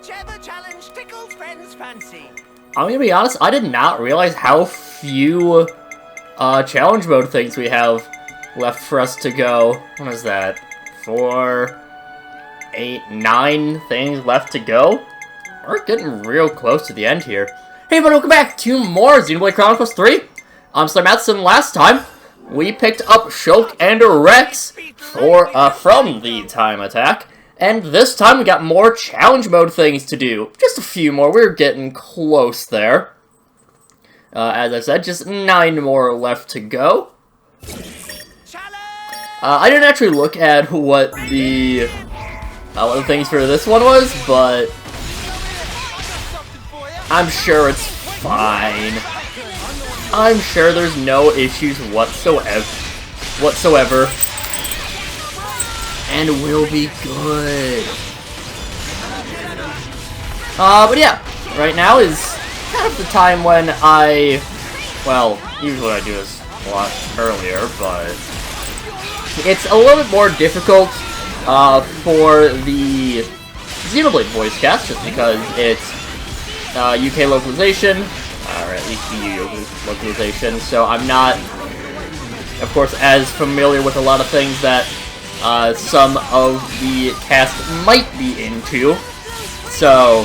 Whichever challenge tickles friends' fancy. I'm gonna be honest, I did not realize how few challenge mode things we have left for us to go. What is that? 4, 8, 9 things left to go? We're getting real close to the end here. Hey everybody, welcome back to more Xenoblade Chronicles 3. I'm SlayerMathis, and last time we picked up Shulk and Rex from the time attack. And this time we got more challenge mode things to do. Just a few more. We're getting close there. As I said, just 9 more left to go. I didn't actually look at what the things for this one was, but I'm sure it's fine. I'm sure there's no issues whatsoever. And we'll be good. But yeah, right now is kind of the time when usually I do this a lot earlier, but it's a little bit more difficult for the Xenoblade voice cast, just because it's UK localization, or at least EU localization, so I'm not, of course, as familiar with a lot of things that some of the cast might be into. So,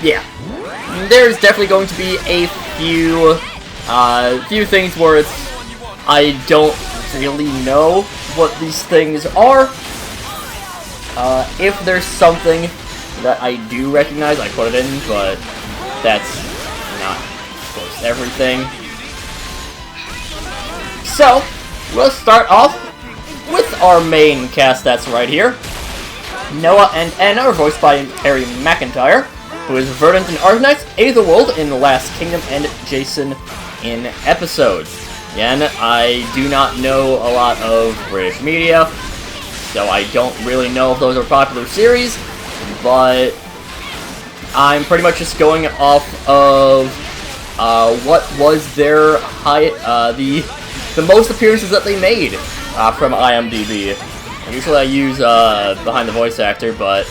yeah. There's definitely going to be a few things where I don't really know what these things are. If there's something that I do recognize, I put it in, but that's not, of course, everything. So, we'll start off with our main cast that's right here. Noah and Anna are voiced by Terry McIntyre, who is Verdant in Arknights, Aetherwold in The Last Kingdom, and Jason in Episodes. Again, I do not know a lot of British media, so I don't really know if those are popular series, but I'm pretty much just going off of what was their the most appearances that they made from IMDb. Usually I use behind the voice actor, but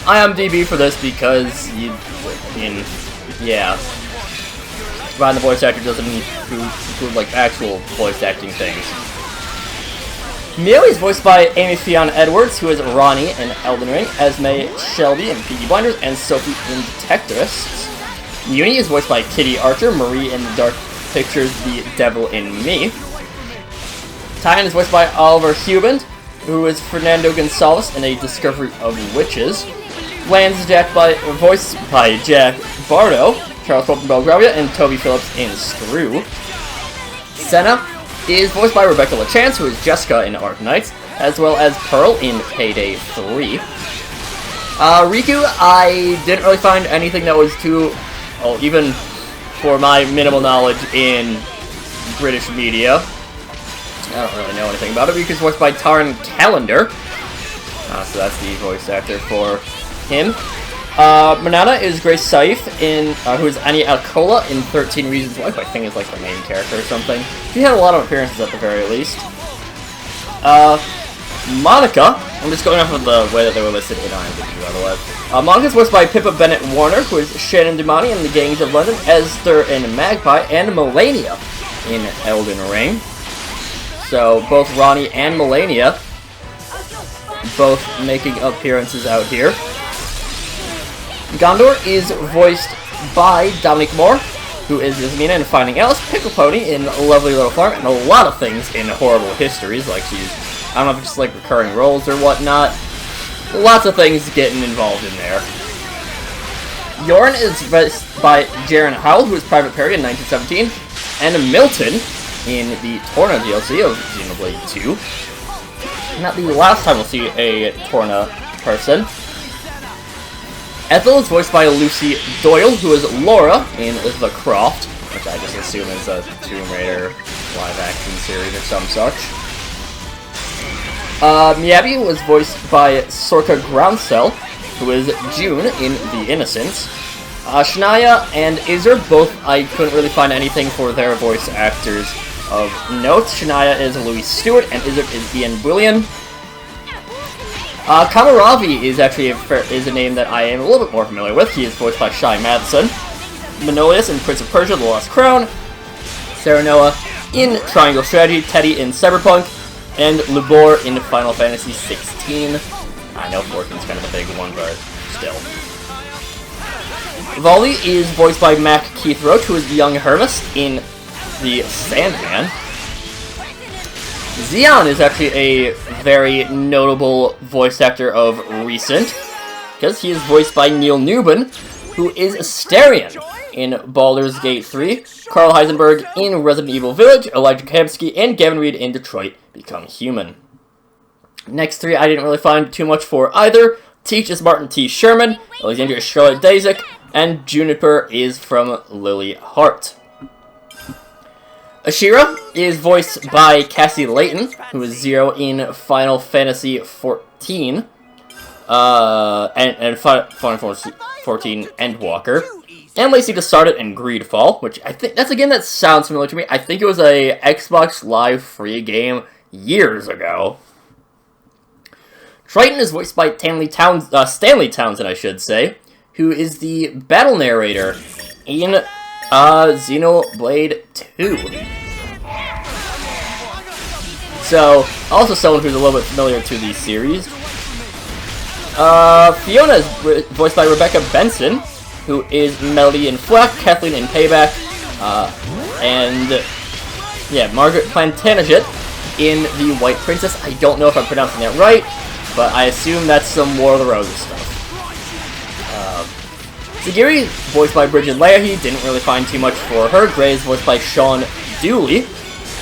IMDb for this because behind the voice actor doesn't include like actual voice acting things. Mio is voiced by Amy Fionn Edwards, who is Ronnie in Elden Ring, Esme Shelby in Peaky Blinders, and Sophie in Detectorists. Uni is voiced by Kitty Archer, Marie in the Dark Pictures The Devil in Me. Tyan is voiced by Oliver Huband, who is Fernando Gonzalez in A Discovery of Witches. Lance is voiced by Jack Bardo, Charles Pope in Belgravia, and Toby Phillips in Screw. Senna is voiced by Rebecca LaChance, who is Jessica in Arknights, as well as Pearl in Payday 3. Riku, I didn't really find anything that was even for my minimal knowledge in British media. I don't really know anything about it. Riku's voiced by Taran Calendar. So that's the voice actor for him. Manana is Grace Saif, who is Annie Alcola in 13 Reasons Why, I think is like the main character or something. She had a lot of appearances at the very least. Monica, I'm just going off of the way that they were listed in IMDb, by the way. Monica's voiced by Pippa Bennett Warner, who is Shannon Damani in The Gangs of London, Esther in Magpie, and Melania in Elden Ring. So both Ronnie and Melania both making appearances out here. Gondor is voiced by Dominic Moore, who is Yasmina in Finding Alice, Pickle Pony in Lovely Little Farm, and a lot of things in Horrible Histories, like I don't know if it's just like recurring roles or whatnot. Lots of things getting involved in there. Yorn is voiced by Jaren Howell, who is Private Perry in 1917, and Milton in the Torna DLC of Xenoblade 2. Not the last time we'll see a Torna person. Ethel is voiced by Lucy Doyle, who is Laura in The Croft, which I just assume is a Tomb Raider live-action series or some such. Miyabi was voiced by Sorka Groundsell, who is June in The Innocents. Shania and Izer, both I couldn't really find anything for their voice actors of note. Shania is Louis Stewart, and Izer is Ian Bullion. Kamaravi is actually is a name that I am a little bit more familiar with. He is voiced by SlayerMathis, Manolius in Prince of Persia: The Lost Crown, Serenoa in Triangle Strategy, Teddy in Cyberpunk, and Lubor in Final Fantasy 16. I know 14's kind of a big one, but still. Volley is voiced by Mac Keith Roach, who is the young Hermes in the Sandman. Xeon is actually a very notable voice actor of recent, because he is voiced by Neil Newbin, who is Asterion in Baldur's Gate 3, Carl Heisenberg in Resident Evil Village, Elijah Kamsky and Gavin Reed in Detroit Become Human. Next three I didn't really find too much for either. Teach is Martin T. Sherman, Alexandria is Charlotte Dazik, and Juniper is from Lily Hart. Ashira is voiced by Cassie Layton, who is Zero in Final Fantasy XIV, and Final Fantasy XIV Endwalker, and Lacey Desardet in Greedfall, which I think, that sounds familiar to me. I think it was a Xbox Live free game years ago. Triton is voiced by Stanley Townsend, I should say, who is the battle narrator in Xenoblade 2. So, also someone who's a little bit familiar to the series. Fiona is voiced by Rebecca Benson, who is Melody in Flack, Kathleen in Payback, and yeah, Margaret Plantagenet in The White Princess. I don't know if I'm pronouncing that right, but I assume that's some War of the Roses stuff. Sagiri, voiced by Bridget Leahy, didn't really find too much for her. Gray is voiced by Sean Dooley,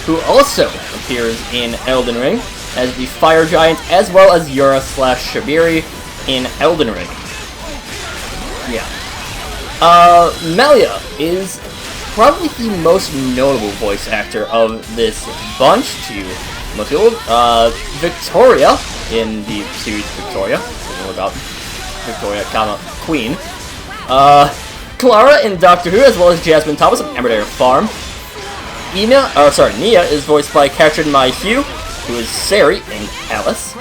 who also appears in Elden Ring as the Fire Giant, as well as Yura/Shabiri in Elden Ring. Yeah. Melia is probably the most notable voice actor of this bunch to most people. Victoria in the series Victoria. I don't know about Victoria, Queen. Clara in Doctor Who, as well as Jasmine Thomas of Emmerdale Farm. Nia is voiced by Katrin Mayhew, who is Sari in Alice.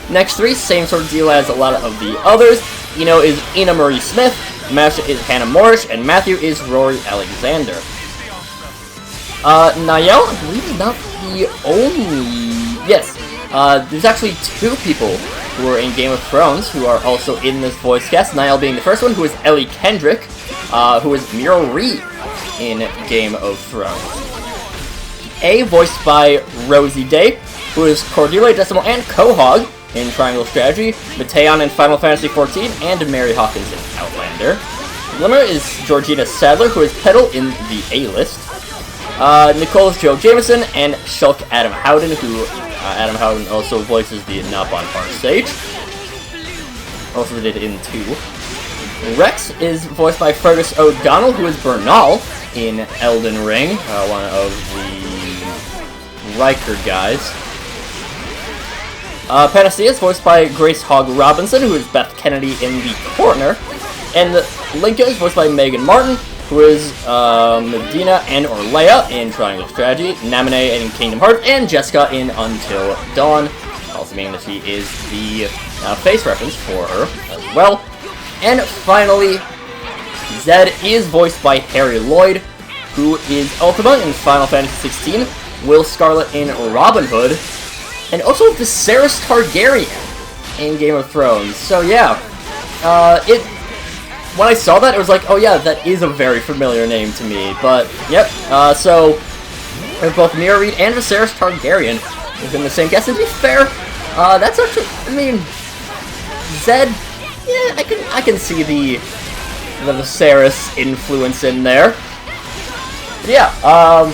Next three, same sort of deal as a lot of the others. Eno is Ina Marie Smith, Masha is Hannah Morris, and Matthew is Rory Alexander. Niall, I believe, is not the only... Yes, there's actually two people who are in Game of Thrones who are also in this voice cast. Niall being the first one, who is Ellie Kendrick, who is Muriel Reed in Game of Thrones. A, voiced by Rosie Day, who is Cordelia Decimal and Quahog in Triangle Strategy, Mateon in Final Fantasy XIV, and Mary Hawkins in Outlander. Glimmer is Georgina Sadler, who is Petal in the A-List. Nicole is Joe Jameson, and Shulk Adam Howden, who Adam Howden also voices the Not Bonfire Sage. Also did in 2. Rex is voiced by Fergus O'Donnell, who is Bernal in Elden Ring, one of the Riker guys. Panacea is voiced by Grace Hogg Robinson, who is Beth Kennedy in The Coroner. And Linka is voiced by Megan Martin, who is Medina and Orlea in Triangle Strategy, Namine in Kingdom Hearts, and Jessica in Until Dawn, also meaning that she is the face reference for her as well. And finally, Zed is voiced by Harry Lloyd, who is Ultima in Final Fantasy XVI, Will Scarlet in Robin Hood, and also Viserys Targaryen in Game of Thrones. So yeah, when I saw that, it was like, oh yeah, that is a very familiar name to me. But yep, so both Mira Reed and Viserys Targaryen within the same cast. To be fair, that's actually, I mean, Zed, yeah, I can see the Viserys influence in there. But yeah,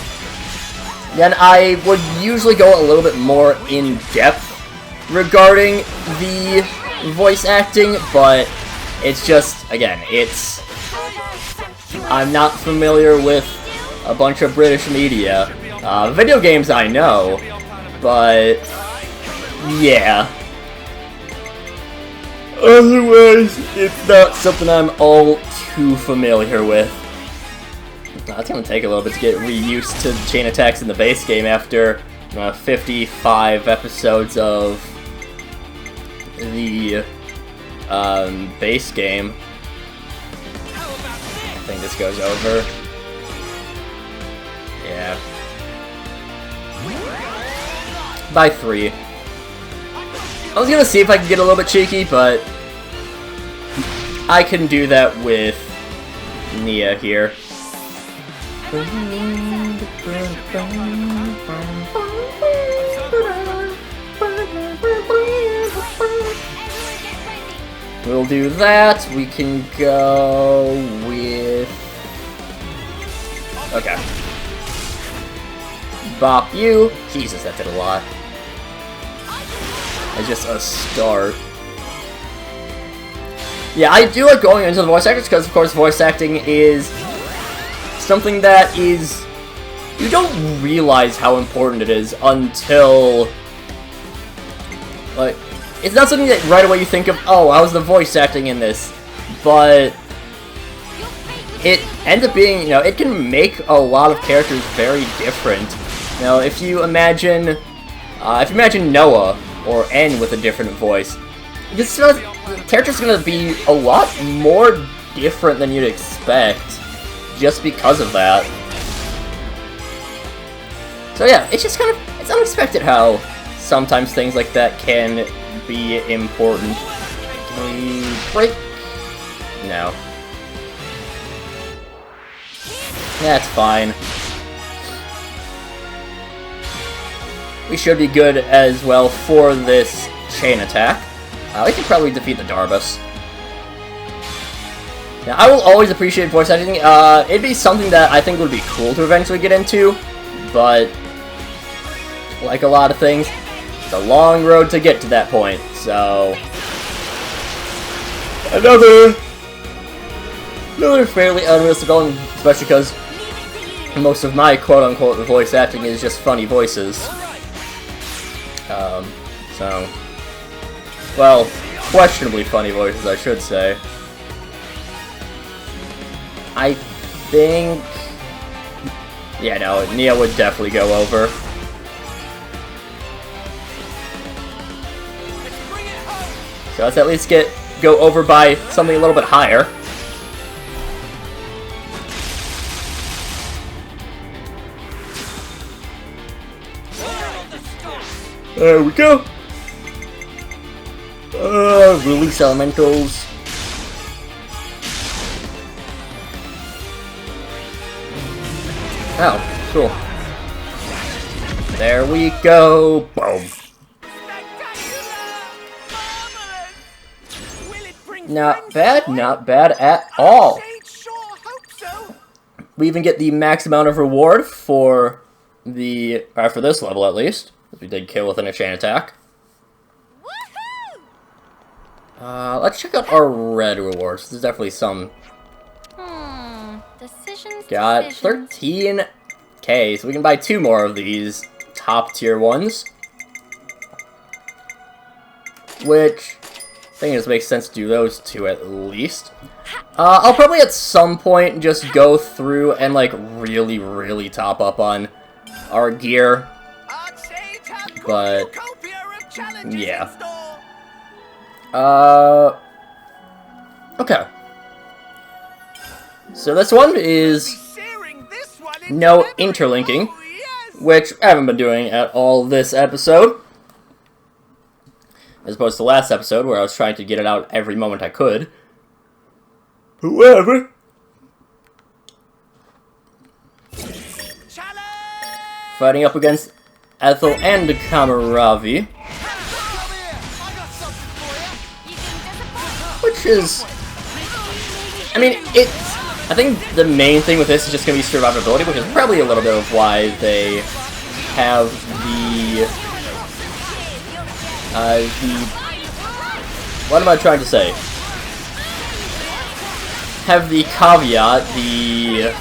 then I would usually go a little bit more in depth regarding the voice acting, but it's just, again, I'm not familiar with a bunch of British media. Video games I know, but yeah. Otherwise, it's not something I'm all too familiar with. It's gonna take a little bit to get reused to chain attacks in the base game after 55 episodes of the base game. I think this goes over. Yeah. By 3. I was gonna see if I could get a little bit cheeky, but I can do that with Nia here. We'll do that. We can go with... Okay. Bop you. Jesus, that did a lot. As just a start. Yeah, I do like going into the voice actors because, of course, voice acting is something that is... You don't realize how important it is until... Like, it's not something that right away you think of, oh, how's the voice acting in this? But it ends up being, you know, it can make a lot of characters very different. You know, if you imagine Noah or N with a different voice, the character's gonna be a lot more different than you'd expect, just because of that. So yeah, it's just kind of, it's unexpected how sometimes things like that can be important. Can we break? No. That's fine. We should be good as well for this chain attack. We can probably defeat the Darbus. Now, I will always appreciate voice acting. It'd be something that I think would be cool to eventually get into, but like a lot of things, it's a long road to get to that point, so... Another fairly unrealistic goal, especially because most of my quote-unquote voice acting is just funny voices. So... Well, questionably funny voices, I should say. I think... Yeah, no, Nia would definitely go over. So let's at least go over by something a little bit higher. There we go. Release elementals. Oh, cool. There we go. Boom. Not bad at all. We even get the max amount of reward for the for this level at least. We did kill with an chain attack. Let's check out our red rewards. There's definitely some. Got 13k, so we can buy 2 more of these top tier ones. Which I think it just makes sense to do those 2 at least. I'll probably at some point just go through and like really top up on our gear. But yeah. Okay. So this one is no interlinking, which I haven't been doing at all this episode. As opposed to last episode, where I was trying to get it out every moment I could. However, fighting up against Ethel and Kamaravi, which is, I mean, I think the main thing with this is just going to be survivability, which is probably a little bit of why they have what am I trying to say? Have the caveat, the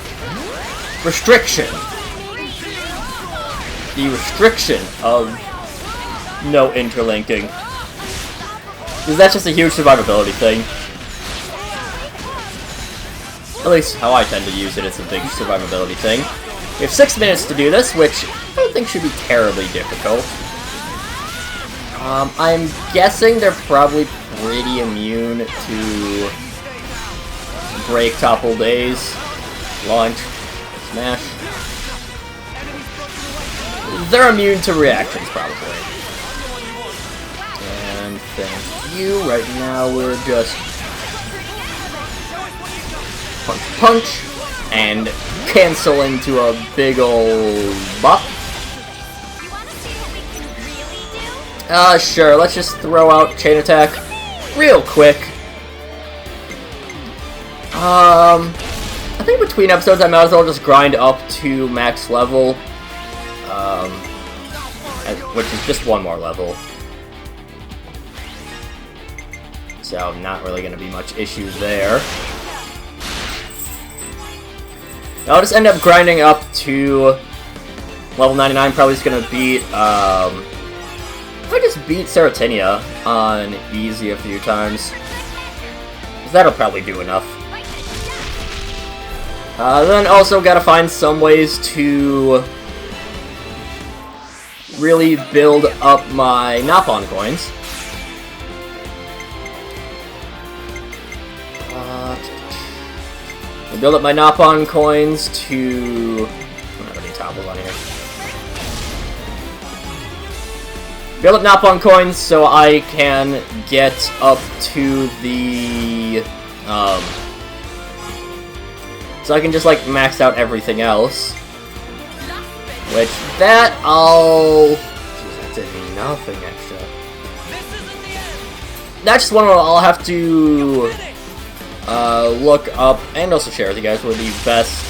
restriction of no interlinking. Because that's just a huge survivability thing. At least how I tend to use it, it's a big survivability thing. We have 6 minutes to do this, which I don't think should be terribly difficult. I'm guessing they're probably pretty immune to break, topple, daze, launch, smash. They're immune to reactions, probably. And thank you. Right now we're just punch, punch, and cancel into a big ol' bop. Sure, let's just throw out chain attack real quick. I think between episodes I might as well just grind up to max level, which is just one more level. So not really going to be much issue there. I'll just end up grinding up to level 99, probably just going to beat, I just beat Seratinia on easy a few times. That'll probably do enough. Then also gotta find some ways to really build up my Napon coins. Build up my Napon coins to... I don't have any topples on here. Build up Napon coins so I can get up to the, so I can just, like, max out everything else. Which, that I'll... Jeez, that did me nothing extra. That's just one where I'll have to, look up, and also share with you guys, where the best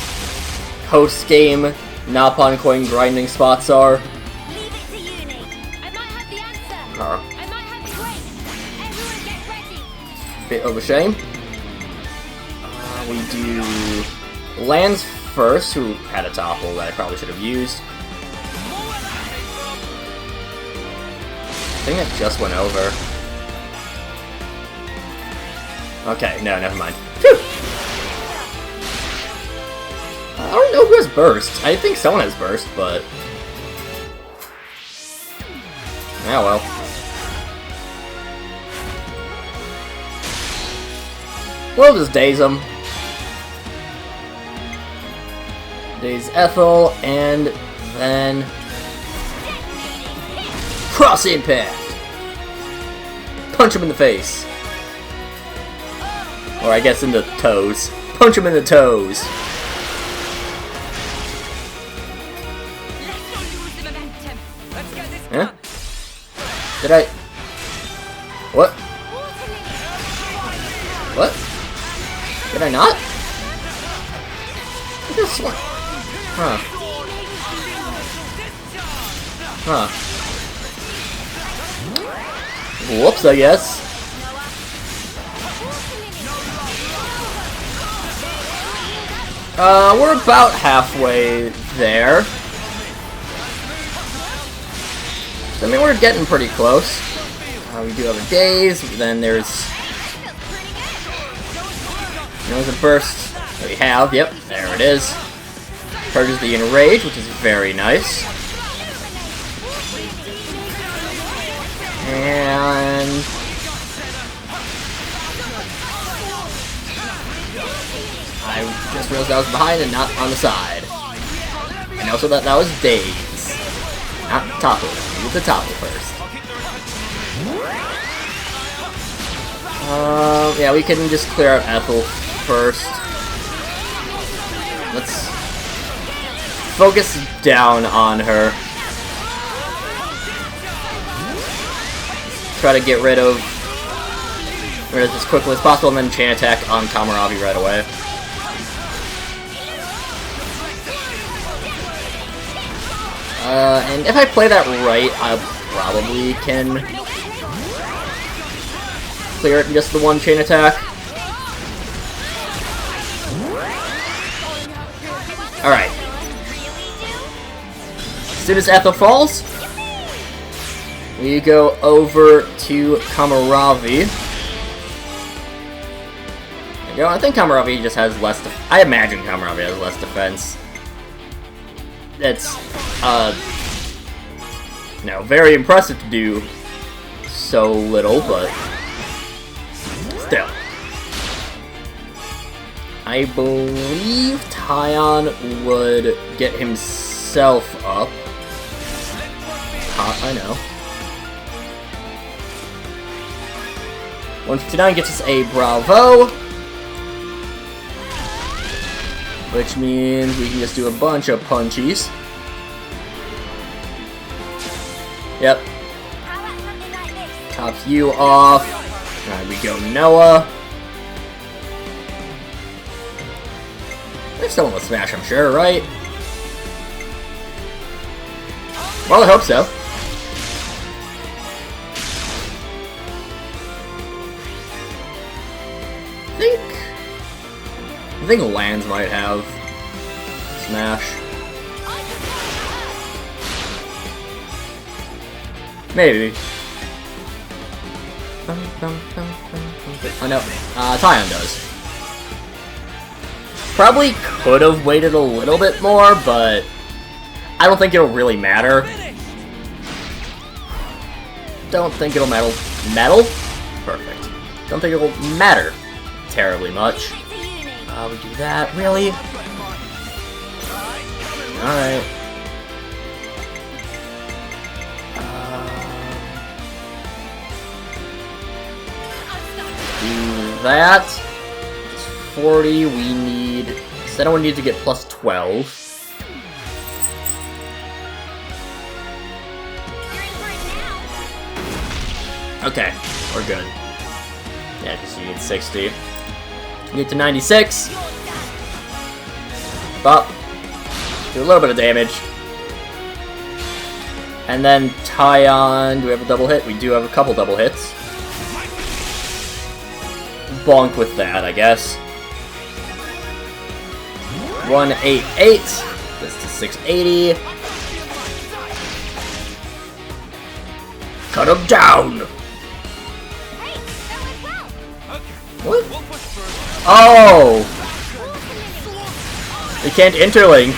post-game Napon coin grinding spots are. Bit of a shame. We do lands first, who had a topple that I probably should have used. I think that just went over. Okay, no, never mind. Phew. I don't know who has burst. I think someone has burst, but... oh well. We'll just daze him. Daze Ethel, and then... cross impact! Punch him in the face. Or I guess in the toes. Punch him in the toes. Huh? Did I... what? What? Did I not? I just swung. Huh. Huh. Whoops, I guess. We're about halfway there. I mean, we're getting pretty close. We do have a daze, but then there's a burst that we have. Yep, there it is. Purges the Enrage, which is very nice. And... I just realized I was behind and not on the side. And also that was daze. Not topple. Use the topple first. Yeah, we can just clear out Ethel first. Let's focus down on her. Try to get rid of this as quickly as possible, and then chain attack on Kamaravi right away. And if I play that right, I probably can clear it in just the one chain attack. Alright. As soon as Ethel falls, we go over to Kamaravi. There you go. I think Kamaravi just has less I imagine Kamaravi has less defense. That's, very impressive to do so little, but still. I believe Tyon would get himself up. I know. 159 gets us a Bravo. Which means we can just do a bunch of punchies. Yep. Tops you off. Alright, we go Noah. There's someone with Smash, I'm sure, right? Well, I hope so. I think Lands might have Smash. Maybe. Oh no, Tyon does. Probably could have waited a little bit more, but I don't think it'll really matter. Don't think it'll matter. Perfect. Don't think it'll matter terribly much. We do that, really? Alright. Do that. It's 40, we need... So then we need to get plus 12. Okay, we're good. Yeah, because you need 60. Get to 96. Up. Do a little bit of damage. And then Tyon. Do we have a double hit? We do have a couple double hits. Bonk with that, I guess. 188. This to 680. Cut him down! What? Oh! We can't interlink.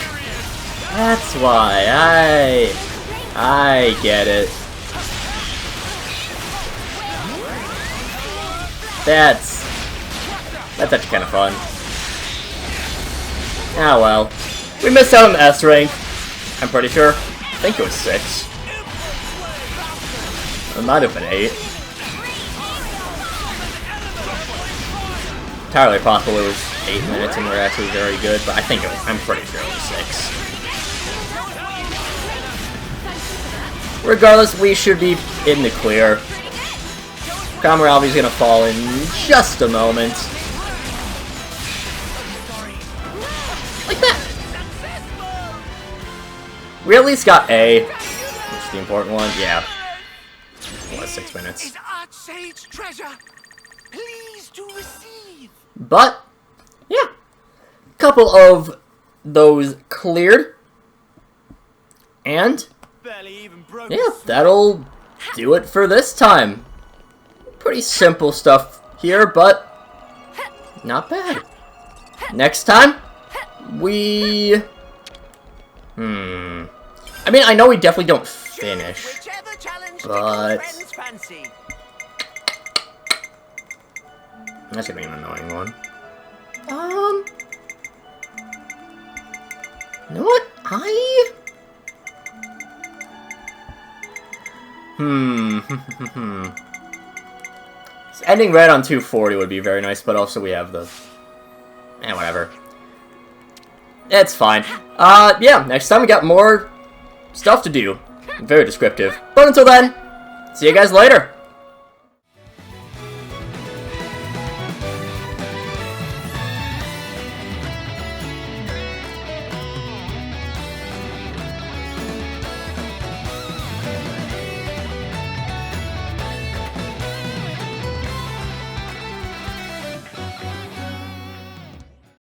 That's why. I get it. That's actually kind of fun. Ah well. We missed out on the S rank. I'm pretty sure. I think it was 6. It might have been 8. Entirely possible it was 8 minutes and we're actually very good, but I think it was, I'm pretty sure it was 6. Regardless, we should be in the clear. Kamaralvi's gonna fall in just a moment. Like that! We at least got A, which is the important one, yeah. What, 6 minutes. Please to receive. But, yeah. Couple of those cleared. And, yeah, that'll do it for this time. Pretty simple stuff here, but not bad. Next time, we... I mean, I know we definitely don't finish, but... That's gonna be an annoying one. You know what? Ending right on 240 would be very nice, but also we have the... whatever. It's fine. Yeah, next time we got more stuff to do. Very descriptive. But until then, see you guys later.